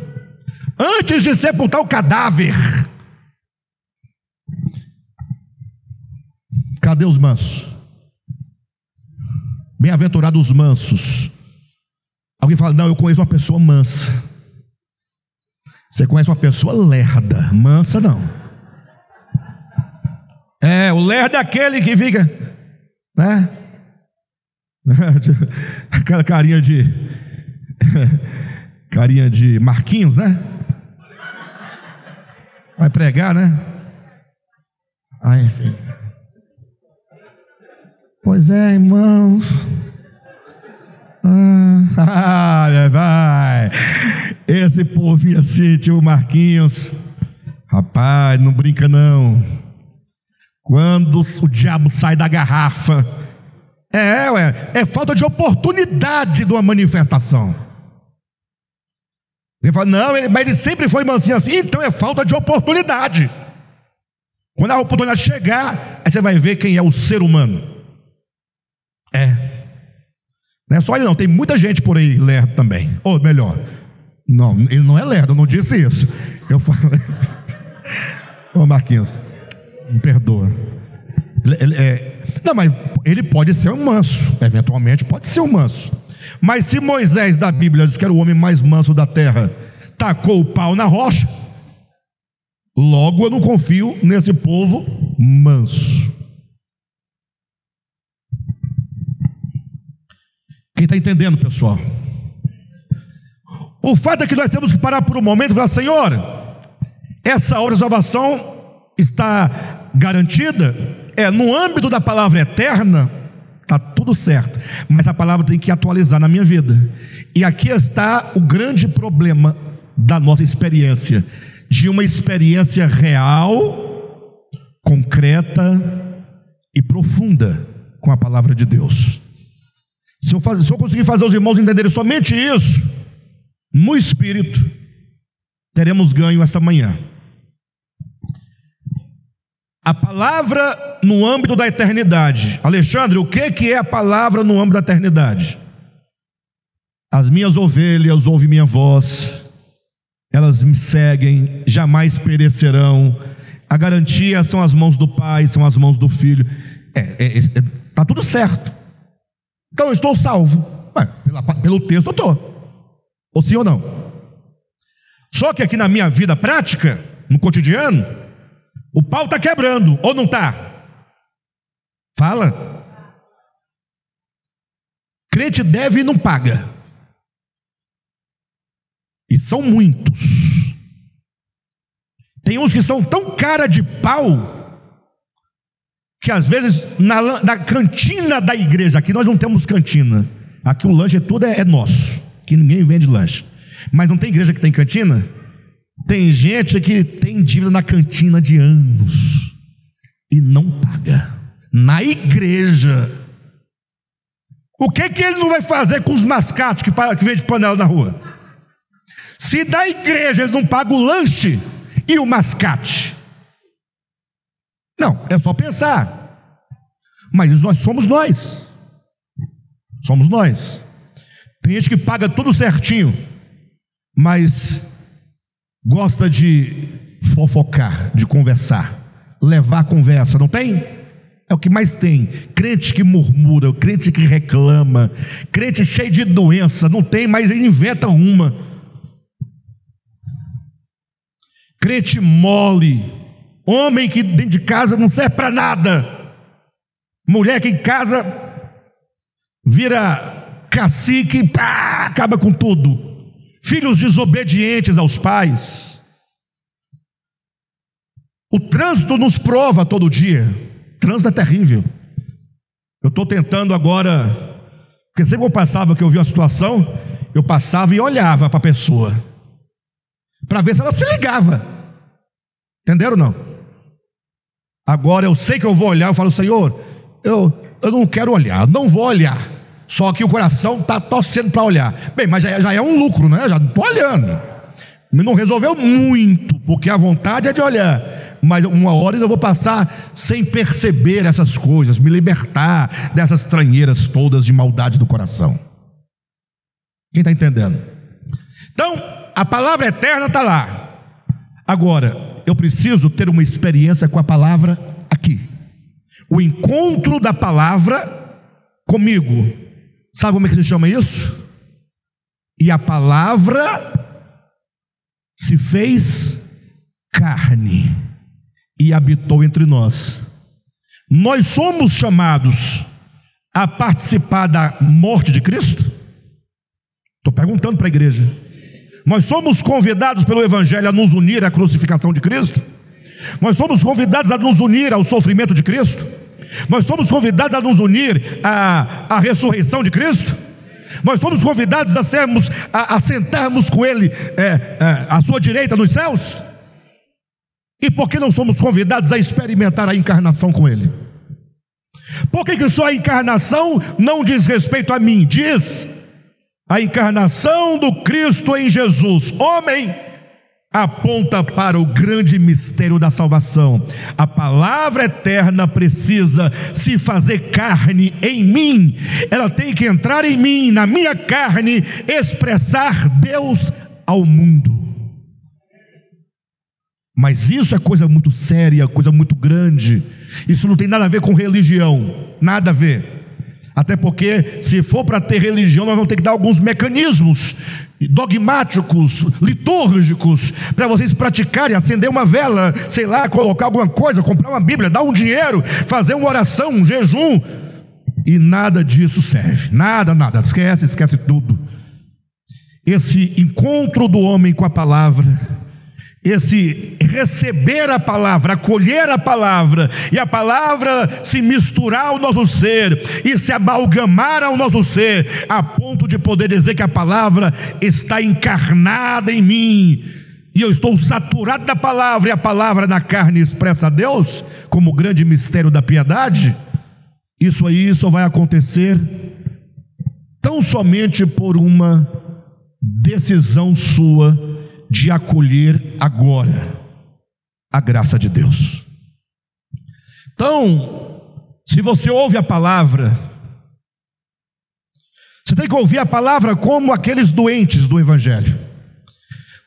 Antes de sepultar o cadáver. Cadê os mansos? Bem-aventurados os mansos. Alguém fala, não, eu conheço uma pessoa mansa. Você conhece uma pessoa lerda, mansa não. O lerdo é aquele que fica, né? Aquela carinha de Marquinhos, né? Vai pregar, né? Aí, pois é, irmãos. Vai. Esse povinho assim, tio Marquinhos. Rapaz, não brinca não. Quando o diabo sai da garrafa, é falta de oportunidade de uma manifestação. Ele fala, não, mas ele sempre foi mansinho assim, então é falta de oportunidade. Quando a oportunidade chegar, aí você vai ver quem é o ser humano. Não é só ele não, tem muita gente por aí lerdo também. Ou melhor, não, ele não é lerdo, eu não disse isso. Eu falo. Ô Marquinhos, me perdoa. Não, mas ele pode ser um manso, eventualmente pode ser um manso. Mas se Moisés da Bíblia diz que era o homem mais manso da terra, tacou o pau na rocha, logo eu não confio nesse povo manso. Quem está entendendo, pessoal? O fato é que nós temos que parar por um momento e falar, Senhor, essa obra de salvação está garantida, no âmbito da palavra eterna, está tudo certo, mas a palavra tem que atualizar na minha vida. E aqui está o grande problema da nossa experiência, de uma experiência real, concreta e profunda com a palavra de Deus. Se eu conseguir fazer os irmãos entenderem somente isso, no Espírito, teremos ganho esta manhã. A palavra no âmbito da eternidade. Alexandre, o que é a palavra no âmbito da eternidade? As minhas ovelhas ouvem minha voz, elas me seguem, jamais perecerão. A garantia são as mãos do Pai, são as mãos do Filho. Está tudo certo. Então eu estou salvo. Pelo texto eu estou. Ou sim ou não? Só que aqui na minha vida prática, no cotidiano, o pau está quebrando, ou não está? Fala. Crente deve e não paga. E são muitos. Tem uns que são tão cara de pau que às vezes na cantina da igreja, aqui nós não temos cantina, aqui o lanche tudo é nosso, que ninguém vende lanche. Mas não tem igreja que tem cantina? Tem gente que tem dívida na cantina de anos e não paga. Na igreja, o que ele não vai fazer com os mascates que vende panela na rua? Se da igreja ele não paga o lanche e o mascate, não, é só pensar. Mas nós somos nós. Somos nós. Tem gente que paga tudo certinho, mas gosta de fofocar, de conversar, levar conversa, não tem? É o que mais tem. Crente que murmura, crente que reclama, crente cheio de doença, não tem, mas ele inventa uma. Crente mole, homem que dentro de casa não serve para nada, mulher que em casa vira cacique, acaba com tudo. Filhos desobedientes aos pais. O trânsito nos prova todo dia. O trânsito é terrível. Eu estou tentando agora, porque sempre que eu passava, que eu via uma situação, eu passava e olhava para a pessoa, para ver se ela se ligava. Entenderam ou não? Agora eu sei que eu vou olhar, eu falo, Senhor, eu não quero olhar, não vou olhar. Só que o coração está torcendo para olhar. Bem, mas já é um lucro, né? Já estou olhando. Não resolveu muito, porque a vontade é de olhar. Mas uma hora eu vou passar sem perceber essas coisas, me libertar dessas tranheiras todas de maldade do coração. Quem está entendendo? Então, a palavra eterna está lá. Agora, eu preciso ter uma experiência com a palavra aqui. O encontro da palavra comigo. Sabe como é que se chama isso? E a palavra se fez carne e habitou entre nós. Nós somos chamados a participar da morte de Cristo? Estou perguntando para a igreja. Nós somos convidados pelo Evangelho a nos unir à crucificação de Cristo? Nós somos convidados a nos unir ao sofrimento de Cristo? Nós somos convidados a nos unir à ressurreição de Cristo? Nós somos convidados a sentarmos com Ele à sua direita nos céus? E por que não somos convidados a experimentar a encarnação com Ele? Por que só a encarnação não diz respeito a mim? Diz a encarnação do Cristo em Jesus, homem, aponta para o grande mistério da salvação. A palavra eterna precisa se fazer carne em mim. Ela tem que entrar em mim, na minha carne, expressar Deus ao mundo. Mas isso é coisa muito séria, coisa muito grande. Isso não tem nada a ver com religião, nada a ver. Até porque, se for para ter religião, nós vamos ter que dar alguns mecanismos dogmáticos, litúrgicos, para vocês praticarem, acender uma vela, sei lá, colocar alguma coisa, comprar uma Bíblia, dar um dinheiro, fazer uma oração, um jejum. E nada disso serve. Nada. Esquece tudo. Esse encontro do homem com a palavra, esse receber a palavra, acolher a palavra, e a palavra se misturar ao nosso ser, e se amalgamar ao nosso ser, a ponto de poder dizer que a palavra está encarnada em mim, e eu estou saturado da palavra, e a palavra na carne expressa a Deus, como o grande mistério da piedade. Isso aí só vai acontecer tão somente por uma decisão sua de acolher agora a graça de Deus. Então, se você ouve a palavra, você tem que ouvir a palavra como aqueles doentes do Evangelho.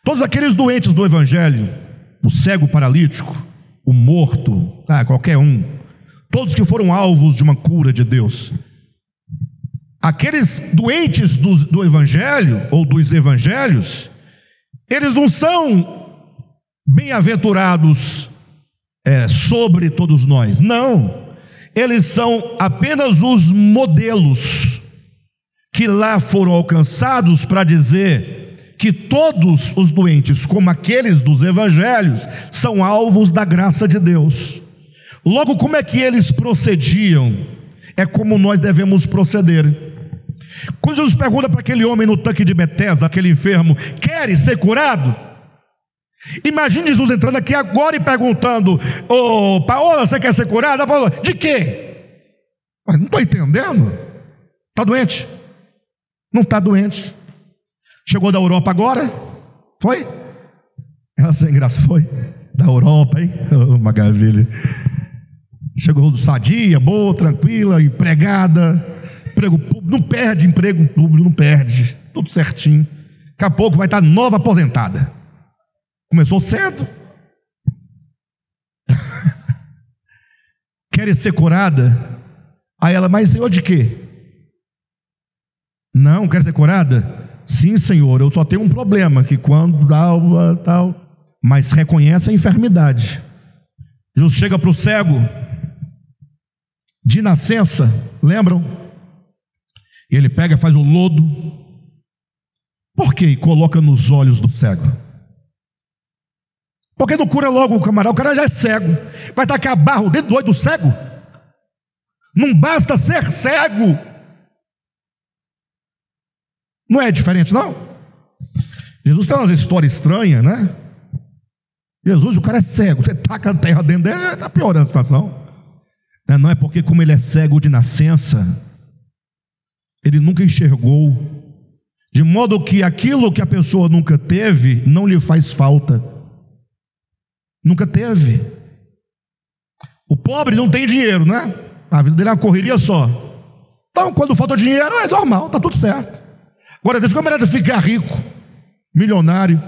Todos aqueles doentes do Evangelho, o cego paralítico, o morto, qualquer um, todos que foram alvos de uma cura de Deus. Aqueles doentes do Evangelho, ou dos Evangelhos, eles não são bem-aventurados sobre todos nós, não. Eles são apenas os modelos que lá foram alcançados para dizer que todos os doentes, como aqueles dos evangelhos, são alvos da graça de Deus. Logo, como é que eles procediam? É como nós devemos proceder. Quando Jesus pergunta para aquele homem no tanque de Betesda, aquele enfermo: queres ser curado? Imagine Jesus entrando aqui agora e perguntando: ô Paola, você quer ser curada? Paola, de quê? Mas não estou entendendo. Está doente? Não está doente. Chegou da Europa agora? Foi? Ela sem graça foi? Da Europa, hein? Oh, maravilha. Chegou sadia, boa, tranquila, empregada. Emprego público, não perde emprego público, não perde, tudo certinho. Daqui a pouco vai estar nova aposentada. Começou cedo. Quer ser curada? Aí ela: mas Senhor, de quê? Não, quer ser curada? Sim, Senhor, eu só tenho um problema, que quando tal, mas reconhece a enfermidade. Jesus chega para o cego de nascença, lembram? Ele pega, faz o lodo. Por quê? E coloca nos olhos do cego. Por que não cura logo o camarada? O cara já é cego. Vai tacar barro dentro do olho do cego? Não basta ser cego. Não é diferente, não? Jesus tem umas histórias estranhas, né? Jesus, o cara é cego. Você taca a terra dentro dele, está piorando a situação. Não é porque, como ele é cego de nascença, ele nunca enxergou, de modo que aquilo que a pessoa nunca teve não lhe faz falta. Nunca teve. O pobre não tem dinheiro, né? A vida dele é uma correria só. Então, quando falta dinheiro, é normal, está tudo certo. Agora, deixa o camarada ficar rico, milionário,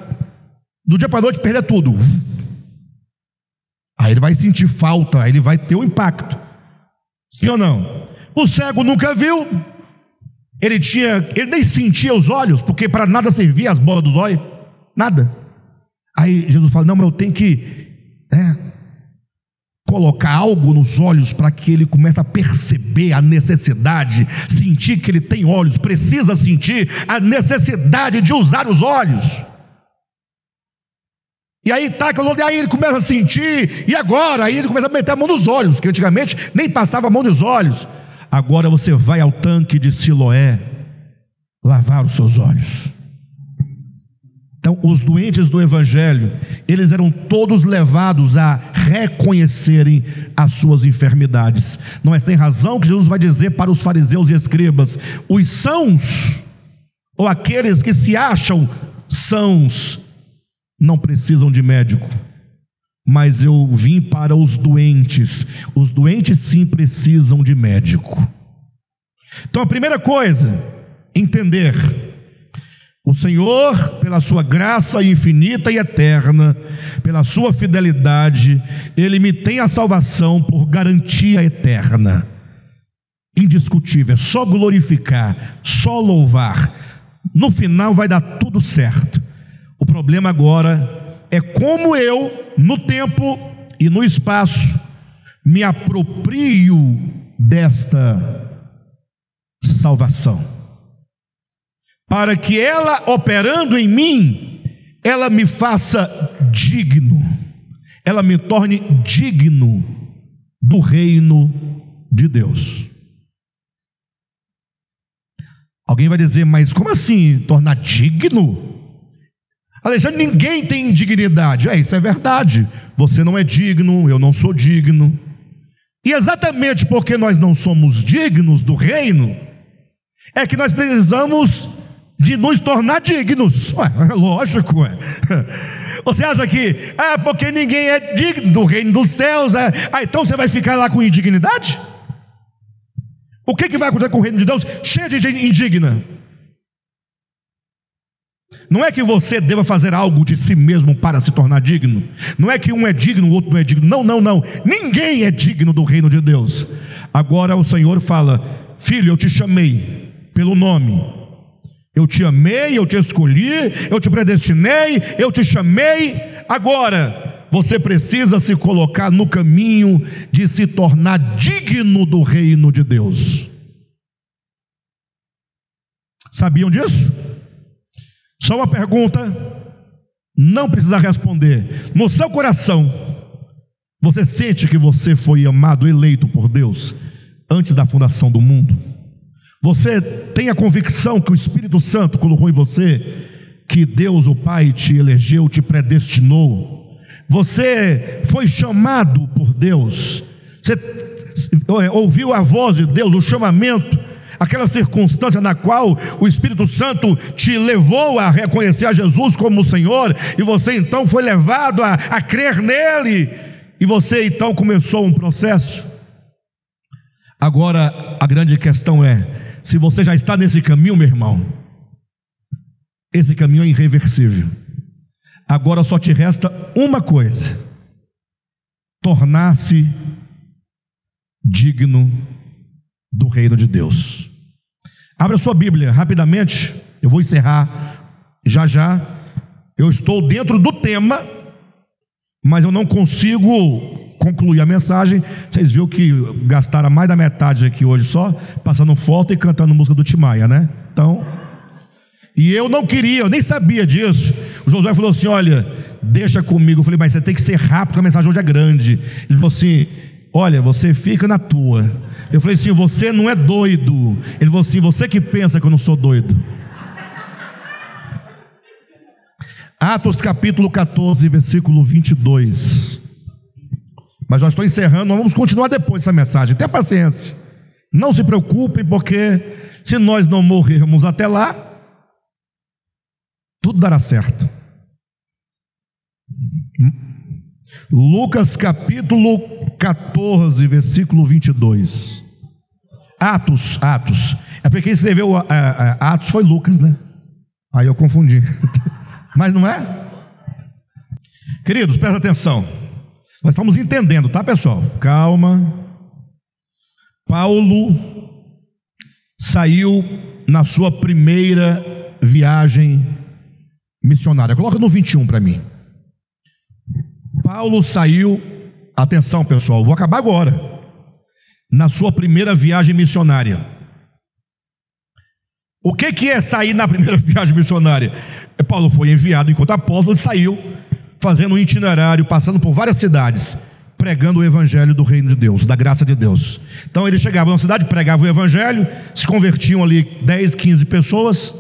do dia para a noite perder tudo. Aí ele vai sentir falta, aí ele vai ter um impacto. Sim ou não? O cego nunca viu, ele nem sentia os olhos, porque para nada servia as bolas dos olhos, nada. Aí Jesus fala: não, mas eu tenho que colocar algo nos olhos para que ele comece a perceber a necessidade, sentir que ele tem olhos, precisa sentir a necessidade de usar os olhos. E aí aí ele começa a sentir, e agora? Aí ele começa a meter a mão nos olhos, que antigamente nem passava a mão nos olhos. Agora você vai ao tanque de Siloé lavar os seus olhos. Então, os doentes do Evangelho, eles eram todos levados a reconhecerem as suas enfermidades. Não é sem razão que Jesus vai dizer para os fariseus e escribas: os sãos, ou aqueles que se acham sãos, não precisam de médico, mas eu vim para os doentes. Os doentes sim precisam de médico. Então, a primeira coisa, entender: o Senhor, pela sua graça infinita e eterna, pela sua fidelidade, Ele me tem a salvação por garantia eterna, indiscutível. É só glorificar, só louvar. No final vai dar tudo certo. O problema agora é como eu, no tempo e no espaço, me aproprio desta salvação, para que ela, operando em mim, ela me faça digno, ela me torne digno do reino de Deus. Alguém vai dizer: mas como assim tornar digno? Alexandre, ninguém tem dignidade. Isso é verdade. Você não é digno, eu não sou digno. E exatamente porque nós não somos dignos do reino, é que nós precisamos de nos tornar dignos. Lógico. Você acha que porque ninguém é digno do reino dos céus, então você vai ficar lá com indignidade? O que vai acontecer com o reino de Deus cheio de gente indigna? Não é que você deva fazer algo de si mesmo para se tornar digno. Não é que um é digno, o outro não é digno. Não. Ninguém é digno do reino de Deus. Agora o Senhor fala: filho, eu te chamei pelo nome, eu te amei, eu te escolhi, eu te predestinei, eu te chamei. Agora você precisa se colocar no caminho de se tornar digno do reino de Deus. Sabiam disso? Só uma pergunta, não precisa responder. No seu coração, você sente que você foi amado, eleito por Deus antes da fundação do mundo? Você tem a convicção que o Espírito Santo colocou em você, que Deus o Pai te elegeu, te predestinou? Você foi chamado por Deus? Você ouviu a voz de Deus, o chamamento, aquela circunstância na qual o Espírito Santo te levou a reconhecer a Jesus como o Senhor, e você então foi levado a crer nele, e você então começou um processo. Agora a grande questão é: se você já está nesse caminho, meu irmão, esse caminho é irreversível. Agora só te resta uma coisa: tornar-se digno do reino de Deus. Abra sua Bíblia rapidamente, eu vou encerrar já. Eu estou dentro do tema, mas eu não consigo concluir a mensagem. Vocês viram que gastaram mais da metade aqui hoje só passando foto e cantando música do Tim Maia, né? Então, e eu não queria, eu nem sabia disso. O Josué falou assim: olha, deixa comigo. Eu falei: mas você tem que ser rápido, porque a mensagem hoje é grande. Ele falou assim: olha, você fica na tua. Eu falei assim: você não é doido. Ele falou assim: você que pensa que eu não sou doido. Atos capítulo 14, versículo 22. Mas nós estamos encerrando, nós vamos continuar depois dessa mensagem. Tenha paciência, não se preocupem, porque Se nós não morrermos até lá, tudo dará certo. Lucas capítulo 14, versículo 22. Atos. É porque quem escreveu Atos foi Lucas, né? Aí eu confundi. Mas não é? Queridos, presta atenção. Nós estamos entendendo, tá, pessoal? Calma. Paulo saiu na sua primeira viagem missionária. Coloca no 21 para mim. Paulo saiu, atenção pessoal, vou acabar agora, na sua primeira viagem missionária. O que é sair na primeira viagem missionária? Paulo foi enviado enquanto apóstolo, saiu fazendo um itinerário, passando por várias cidades, pregando o evangelho do reino de Deus, da graça de Deus. Então ele chegava na cidade, pregava o evangelho, se convertiam ali 10, 15 pessoas.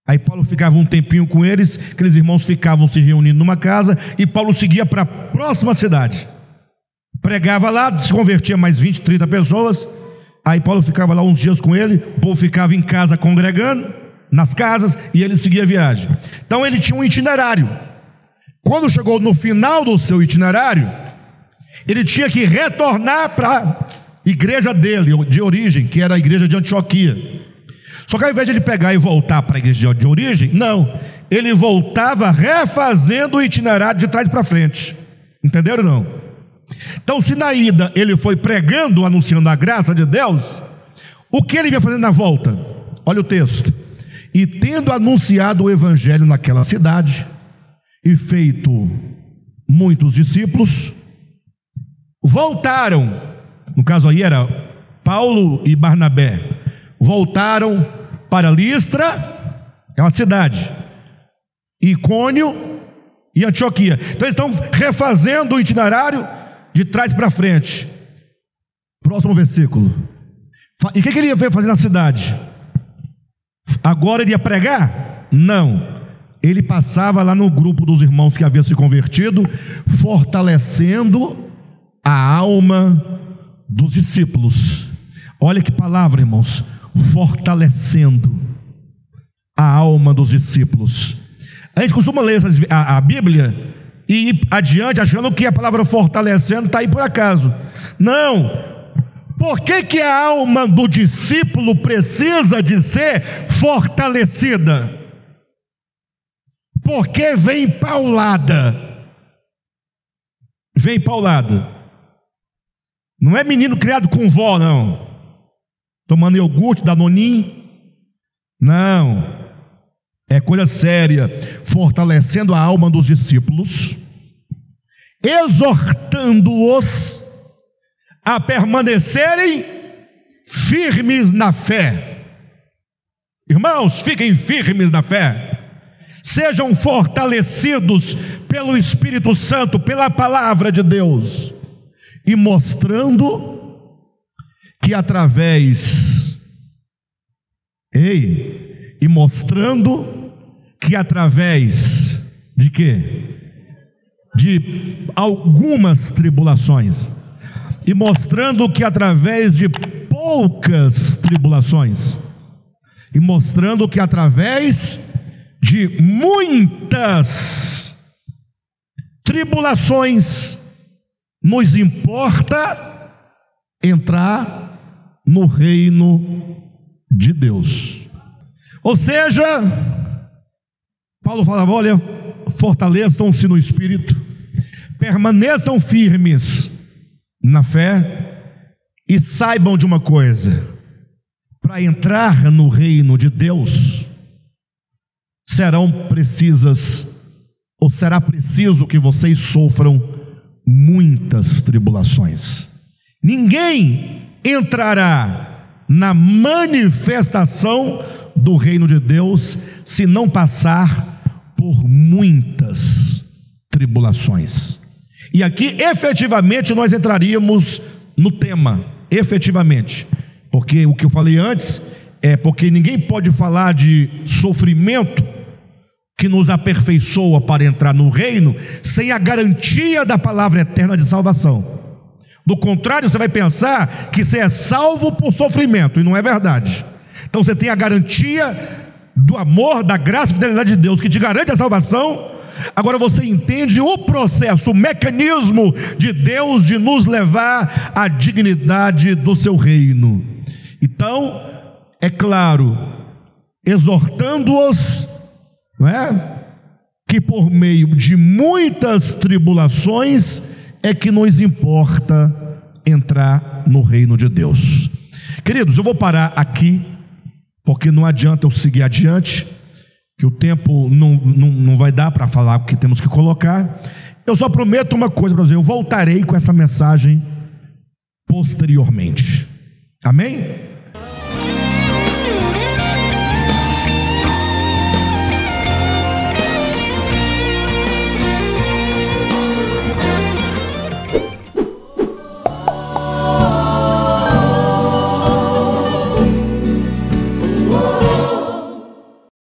Aí Paulo ficava um tempinho com eles, aqueles irmãos ficavam se reunindo numa casa, e Paulo seguia para a próxima cidade, pregava lá, se convertia mais 20, 30 pessoas. Aí Paulo ficava lá uns dias com ele, o povo ficava em casa congregando, nas casas, e ele seguia a viagem. Então ele tinha um itinerário. Quando chegou no final do seu itinerário, ele tinha que retornar para a igreja dele, de origem, que era a igreja de Antioquia. Só que ao invés de ele pegar e voltar para a igreja de origem, não, ele voltava refazendo o itinerário de trás para frente. Entenderam ou não? Então, se na ida ele foi pregando, anunciando a graça de Deus, o que ele ia fazendo na volta? Olha o texto. E tendo anunciado o evangelho naquela cidade, e feito muitos discípulos, voltaram, no caso aí era Paulo e Barnabé, voltaram para Listra, é uma cidade, Icônio e Antioquia. Então eles estão refazendo o itinerário de trás para frente. Próximo versículo. E o que ele ia fazer na cidade? Agora ele ia pregar? Não. Ele passava lá no grupo dos irmãos que haviam se convertido, fortalecendo a alma dos discípulos. Olha que palavra, irmãos. Fortalecendo a alma dos discípulos. A gente costuma ler a Bíblia e ir adiante achando que a palavra fortalecendo está aí por acaso. Não. Por que a alma do discípulo precisa de ser fortalecida? Porque vem paulada. Vem paulada. Não é menino criado com vó, não. Tomando iogurte, danoninho. Não. É coisa séria. Fortalecendo a alma dos discípulos, exortando-os a permanecerem firmes na fé. Irmãos, fiquem firmes na fé. Sejam fortalecidos pelo Espírito Santo, pela palavra de Deus, e mostrando que através de quê? De algumas tribulações, e mostrando que através de poucas tribulações, e mostrando que através de muitas tribulações nos importa entrar no reino de Deus. Ou seja, Paulo falava: olha, fortaleçam-se no espírito, permaneçam firmes na fé, e saibam de uma coisa: para entrar no reino de Deus, será preciso que vocês sofram muitas tribulações. Ninguém entrará na manifestação do reino de Deus se não passar por muitas tribulações. E aqui efetivamente nós entraríamos no tema, efetivamente, porque o que eu falei antes é porque ninguém pode falar de sofrimento que nos aperfeiçoa para entrar no reino sem a garantia da palavra eterna de salvação. Do contrário, você vai pensar que você é salvo por sofrimento, e não é verdade. Então você tem a garantia do amor, da graça e fidelidade de Deus, que te garante a salvação. Agora você entende o processo, o mecanismo de Deus de nos levar à dignidade do seu reino. Então, é claro, exortando-os, não é? Que por meio de muitas tribulações é que nos importa entrar no reino de Deus. Queridos, eu vou parar aqui, porque não adianta eu seguir adiante, que o tempo não vai dar para falar o que temos que colocar. Eu só prometo uma coisa para você: eu voltarei com essa mensagem posteriormente. Amém?